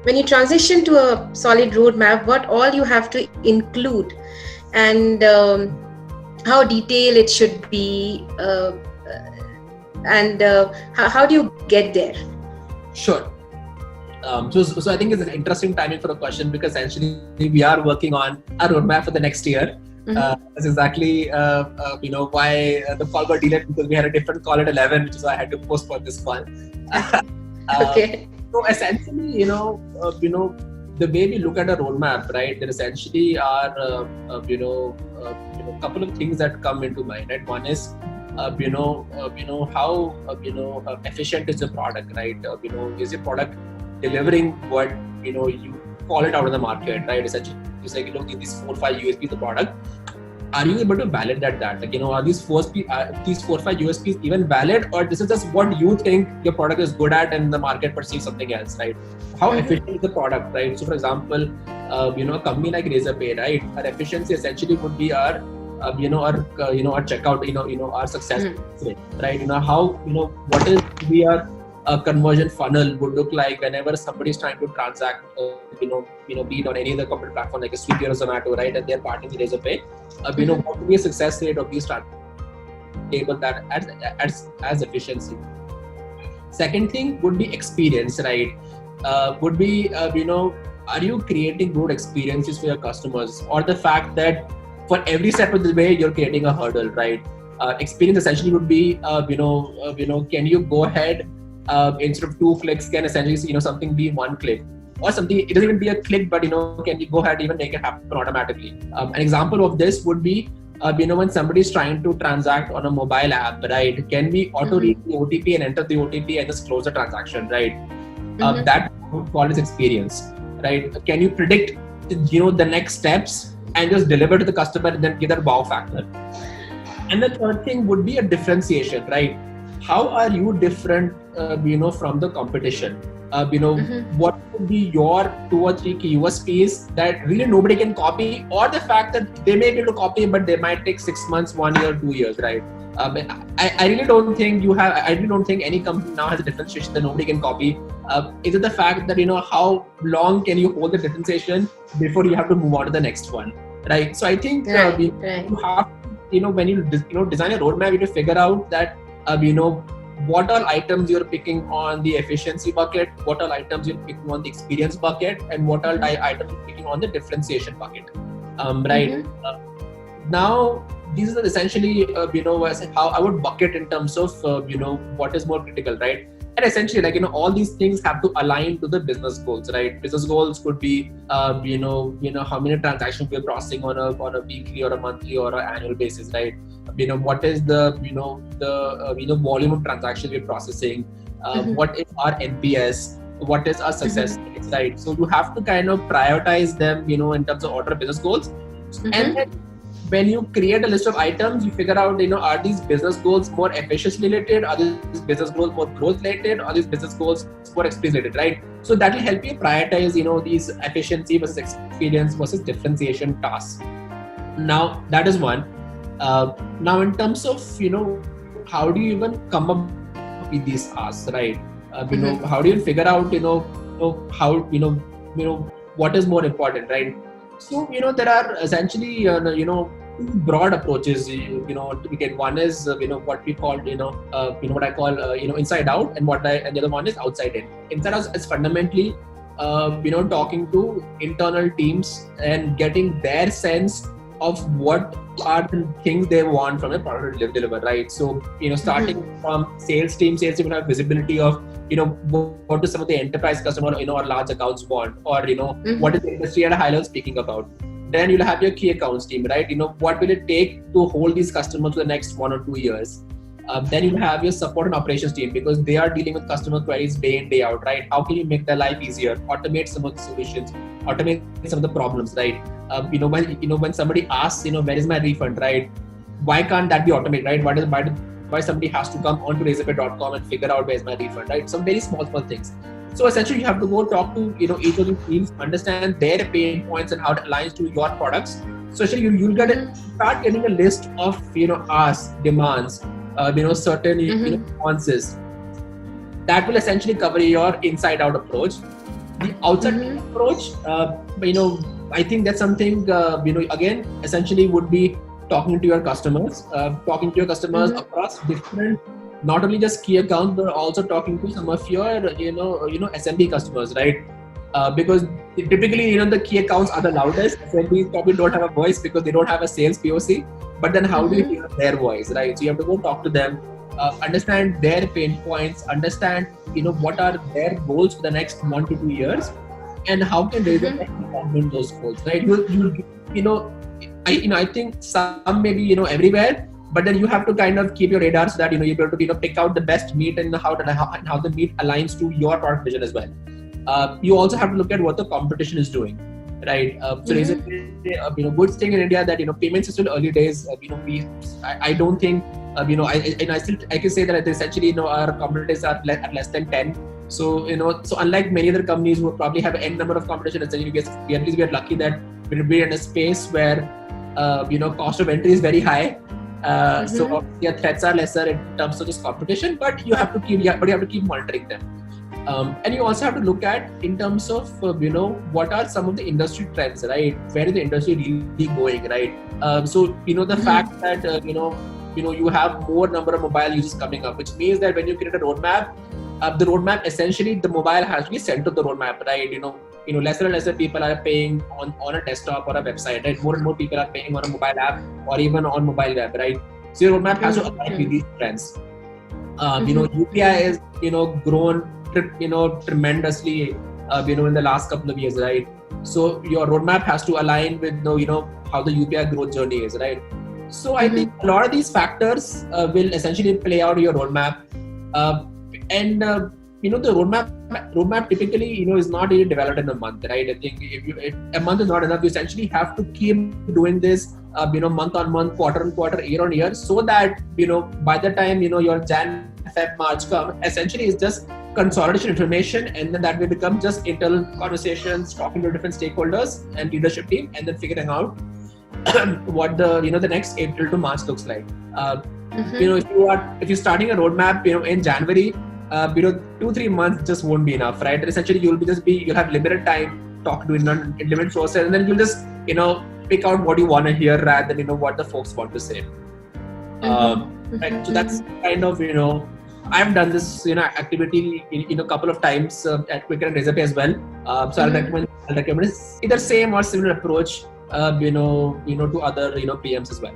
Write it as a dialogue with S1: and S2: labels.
S1: when you transition to a solid roadmap, what all you have to include, and how detailed it should be, and how do you get there?
S2: Sure. So I think it's an interesting timing for a question, because essentially we are working on a roadmap for the next year. That's exactly why the call got delayed, because we had a different call at 11, which is why I had to postpone this call.
S1: Okay.
S2: So essentially, the way we look at a roadmap, right? There essentially are couple of things that come into mind, right? One is how efficient is the product, right? Is your product delivering what you call it out in the market, right? Essentially, it's like these 4 or 5 USPs of the product. Are you able to validate that? Like, are these 4 or 5 USPs even valid, or this is just what you think your product is good at and the market perceives something else, right? How efficient is the product, right? So, for example, a company like Razorpay, right? Our efficiency essentially would be our checkout, our success rate, right? What is a conversion funnel would look like whenever somebody is trying to transact, be it on any other corporate platform like a Swiggy or Zomato, right? And they're partnering with Razorpay. What would be a success rate of these table that as efficiency. Second thing would be experience, right? Would be are you creating good experiences for your customers, or the fact that for every step of the way you're creating a hurdle, right? Experience essentially would be can you go ahead instead of 2 clicks, can essentially something be 1 click, or something it doesn't even be a click, but can you go ahead and even make it happen automatically? An example of this would be when somebody is trying to transact on a mobile app, right? Can we auto read the OTP and enter the OTP and just close the transaction, right? That would call as experience, right? Can you predict the next steps and just deliver to the customer and then give that wow factor? And the third thing would be a differentiation, right? How are you different from the competition? What would be your 2 or 3 key USPs that really nobody can copy, or the fact that they may be able to copy but they might take 6 months, 1 year, 2 years, right? I really don't think any company now has a differentiation that nobody can copy. Is it the fact that how long can you hold the differentiation before you have to move on to the next one, right? So I think you have when you design a roadmap, you have to figure out that what all items you're picking on the efficiency bucket, what all items you're picking on the experience bucket, and what all items you're picking on the differentiation bucket, right? Now these are essentially how I would bucket in terms of what is more critical, right? And essentially, all these things have to align to the business goals, right? Business goals could be how many transactions we're processing on a weekly or a monthly or an annual basis, right? What is the volume of transactions we're processing? What is our NPS? What is our success rates, right? So you have to kind of prioritize them, in terms of order of business goals. And then when you create a list of items, you figure out, are these business goals more efficiency related? Are these business goals more growth related? Are these business goals more experience related, right? So that will help you prioritize, these efficiency versus experience versus differentiation tasks. Now, that is one. Now, in terms of, how do you even come up with these tasks, right? How do you figure out, how, what is more important, right? So, there are essentially, two broad approaches, we get. One is, what we call, what I call, inside out, and and the other one is outside in. Inside out is fundamentally, talking to internal teams and getting their sense of what are the things they want from a product to deliver, right? So, starting from sales team will have visibility of, what do some of the enterprise customer, or large accounts want, or, what is the industry at a high level speaking about. Then you'll have your key accounts team, right? What will it take to hold these customers for the next 1 or 2 years? Then you'll have your support and operations team, because they are dealing with customer queries day in, day out, right? How can you make their life easier? Automate some of the solutions, automate some of the problems, right? When somebody asks, where is my refund, right? Why can't that be automated, right? Why somebody has to come onto Razorpay.com and figure out where's my refund, right? Some very small things. So essentially, you have to go talk to each of these teams, understand their pain points and how it aligns to your products. So actually, you'll start getting a list of asks, demands, certain nuances that will essentially cover your inside out approach. The outside
S1: Mhm.
S2: approach, I think that's something, again, essentially would be talking to your customers,
S1: Mhm.
S2: across different, not only just key accounts, but also talking to some of your, SMB customers, right? Because typically, the key accounts are the loudest. SMBs probably don't have a voice because they don't have a sales POC. But then how do you
S1: Mhm.
S2: hear their voice, right? So you have to go talk to them, understand their pain points, understand, what are their goals for the next 1 to 2 years, and how can they
S1: Mhm.
S2: accomplish those goals, right? You know, I think some maybe, everywhere, but then you have to kind of keep your radar so that, you're able to, pick out the best meat and how the meat aligns to your product vision as well. You also have to look at what the competition is doing, right? So there's a
S1: Mhm.
S2: good thing in India that, payments is still early days. I don't think, I can say that essentially, our competitors are at less than 10. So, so unlike many other companies who probably have n number of competition, essentially, at least we are lucky that we're in a space where, cost of entry is very high. So
S1: Mhm.
S2: yeah, threats are lesser in terms of this competition, but you have to keep monitoring them. And you also have to look at in terms of, what are some of the industry trends, right? Where is the industry really going, right? So, the
S1: Mhm.
S2: fact that, you have more number of mobile users coming up, which means that when you create a roadmap, the roadmap, essentially the mobile has to be center of the roadmap, right? Lesser and lesser people are paying on a desktop or a website, right? More and more people are paying on a mobile app or even on mobile web, right? So your roadmap has to align with
S1: Mhm.
S2: these trends.
S1: Mhm.
S2: UPI
S1: Mhm.
S2: is, grown, tremendously, in the last couple of years, right? So your roadmap has to align with, how the UPI growth journey is, right? So I think
S1: Mhm.
S2: a lot of these factors will essentially play out your roadmap, uh, and the roadmap typically, is not really developed in a month, right? I think if a month is not enough, you essentially have to keep doing this, month on month, quarter on quarter, year on year, so that, by the time, your Jan, Feb, March come, essentially it's just consolidation information, and then that will become just internal conversations, talking to different stakeholders and leadership team, and then figuring out what the next April to March looks like.
S1: Mhm.
S2: If you're starting a roadmap, in January, 2-3 months just won't be enough, right? Essentially, you'll have limited time, talk to limited sources, and then you'll just, pick out what you want to hear rather than, what the folks want to say.
S1: Mhm.
S2: Right. So
S1: Mhm.
S2: that's kind of, I've done this, activity in a couple of times at Quicker and Razorpay as well. So
S1: Mhm.
S2: I'll recommend either same or similar approach, to other, PMs as well.